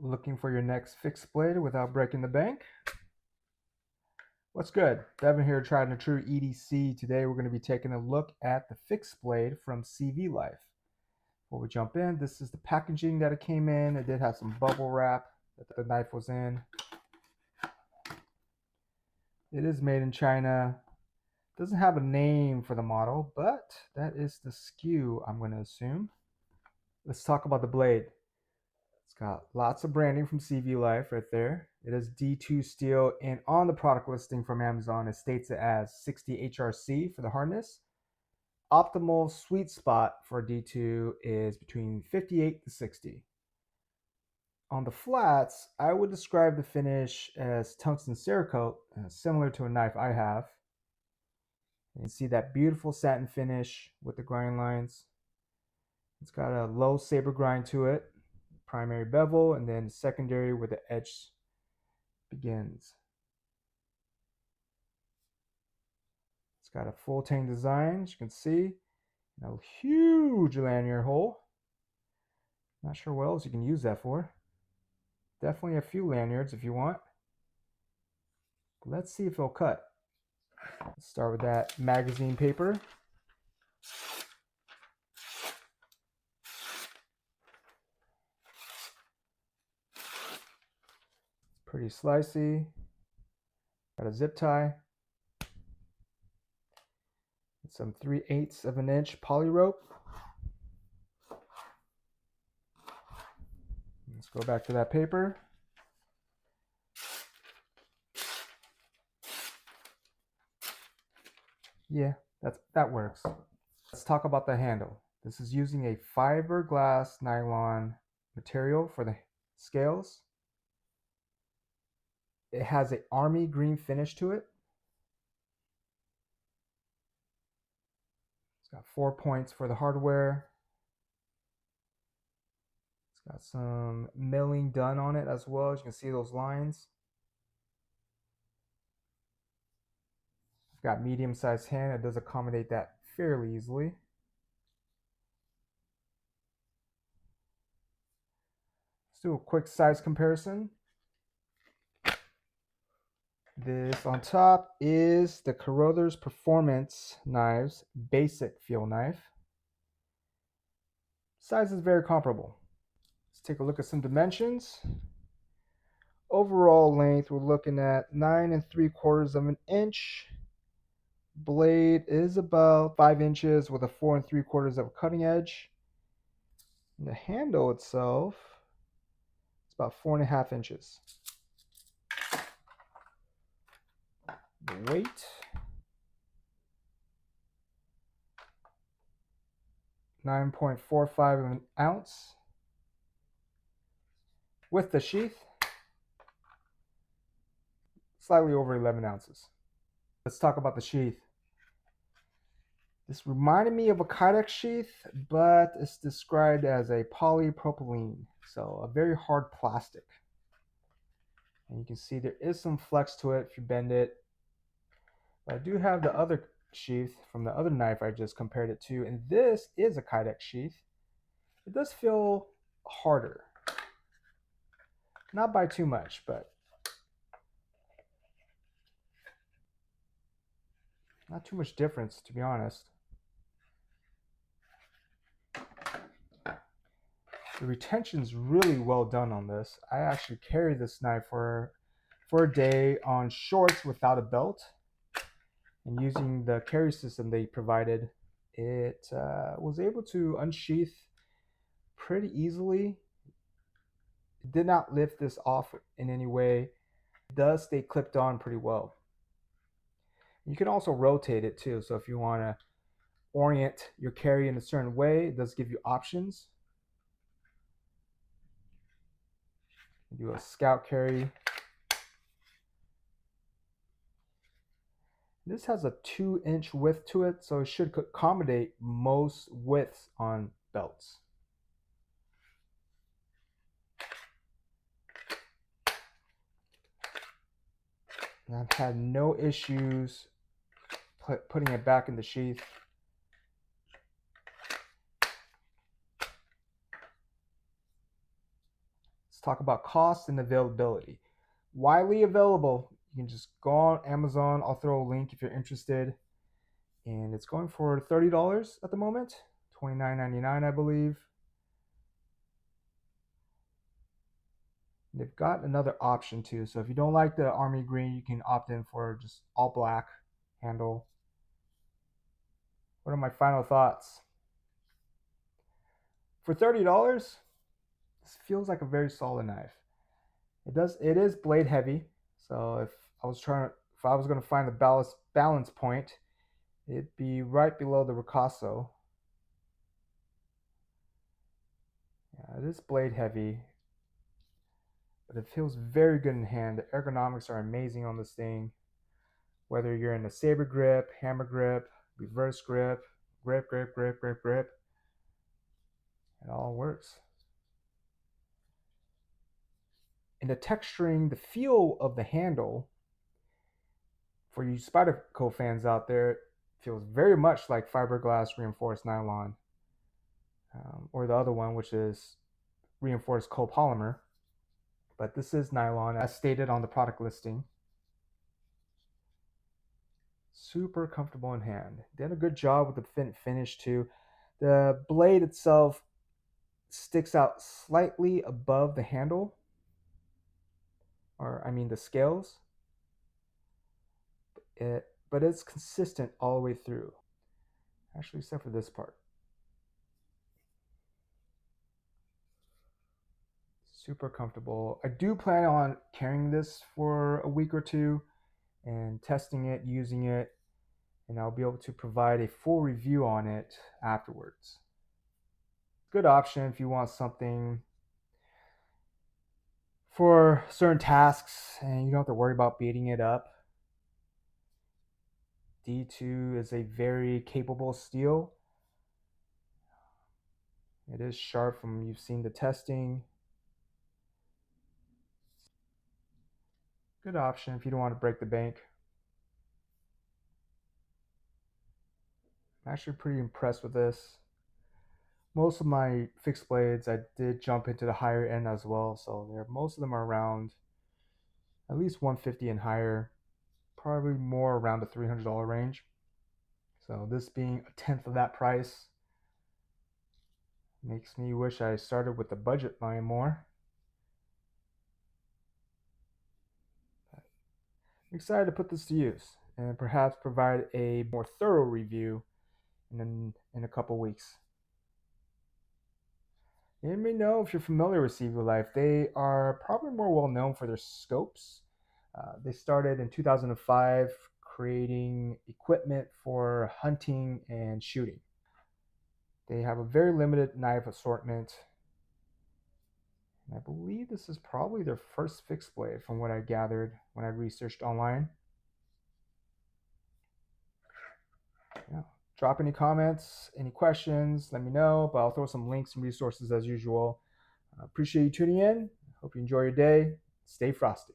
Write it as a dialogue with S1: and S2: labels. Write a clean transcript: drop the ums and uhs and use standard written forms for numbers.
S1: Looking for your next fixed blade without breaking the bank? What's good? Devin here, trying a true EDC. Today we're going to be taking a look at the fixed blade from CV Life. Before we jump in, this is the packaging that it came in. It did have some bubble wrap that the knife was in. It is made in China. Doesn't have a name for the model, but that is the SKU, I'm going to assume. Let's talk about the blade. It's got lots of branding from CV Life right there. It is D2 steel, and on the product listing from Amazon, it states it as 60 HRC for the hardness. Optimal sweet spot for D2 is between 58 to 60. On the flats, I would describe the finish as tungsten Cerakote, similar to a knife I have. You can see that beautiful satin finish with the grind lines. It's got a low saber grind to it, primary bevel, and then secondary where the edge begins. It's got a full tang design, as you can see, and a huge lanyard hole. Not sure what else you can use that for. Definitely a few lanyards if you want. Let's see if it'll cut. Let's start with that magazine paper. Pretty slicey. Got a zip tie. Some 3/8 of an inch poly rope. Let's go back to that paper. Yeah, that works. Let's talk about the handle. This is using a fiberglass nylon material for the scales. It has an army green finish to it. It's got 4 points for the hardware. It's got some milling done on it as well. As you can see those lines. I've got medium-sized hand. It does accommodate that fairly easily. Let's do a quick size comparison. This on top is the Carruthers Performance Knives Basic Feel Knife. Size is very comparable. Let's take a look at some dimensions. Overall length, we're looking at 9 3/4 of an inch. Blade is about 5 inches with a 4 3/4 of a cutting edge. And the handle itself is about 4.5 inches. The weight, 9.45 of an ounce. With the sheath, slightly over 11 ounces. Let's talk about the sheath. This reminded me of a Kydex sheath, but it's described as a polypropylene, so a very hard plastic. And you can see there is some flex to it if you bend it. But I do have the other sheath from the other knife I just compared it to, and this is a Kydex sheath. It does feel harder. Not by too much, but not too much difference, to be honest. The retention's really well done on this. I actually carried this knife for a day on shorts without a belt. And using the carry system they provided, it was able to unsheath pretty easily. It did not lift this off in any way. It does stay clipped on pretty well. You can also rotate it too. So if you want to orient your carry in a certain way, it does give you options. Do a scout carry. This has a 2-inch width to it, so it should accommodate most widths on belts. And I've had no issues putting it back in the sheath. Let's talk about cost and availability. Widely available. You can just go on Amazon. I'll throw a link if you're interested. And it's going for $30 at the moment, $29.99, I believe. And they've got another option too. So if you don't like the army green, you can opt in for just all black handle. What are my final thoughts? For $30, this feels like a very solid knife. It is blade heavy. So if I was going to find the balance point, it'd be right below the Ricasso. Yeah, it is blade heavy, but it feels very good in hand. The ergonomics are amazing on this thing. Whether you're in a saber grip, hammer grip, reverse grip, grip, it all works. And the texturing, the feel of the handle, for you Spyderco fans out there, it feels very much like fiberglass reinforced nylon, or the other one, which is reinforced copolymer. But this is nylon, as stated on the product listing. Super comfortable in hand. Did a good job with the finish too. The blade itself sticks out slightly above the handle, or I mean the scales, but it's consistent all the way through. Actually, except for this part. Super comfortable. I do plan on carrying this for a week or two and testing it, using it, and I'll be able to provide a full review on it afterwards. Good option if you want something for certain tasks and you don't have to worry about beating it up. D2 is a very capable steel. It is sharp from you've seen the testing. Good option if you don't want to break the bank. I'm actually pretty impressed with this. Most of my fixed blades, I did jump into the higher end as well, so most of them are around at least 150 and higher, probably more around the $300 range. So this being a tenth of that price makes me wish I started with the budget line more. I'm excited to put this to use and perhaps provide a more thorough review in a couple weeks. You may know if you're familiar with CV Life, they are probably more well known for their scopes. They started in 2005 creating equipment for hunting and shooting. They have a very limited knife assortment. And I believe this is probably their first fixed blade from what I gathered when I researched online. Yeah. Drop any comments, any questions, let me know, but I'll throw some links and resources as usual. Appreciate you tuning in. Hope you enjoy your day. Stay frosty.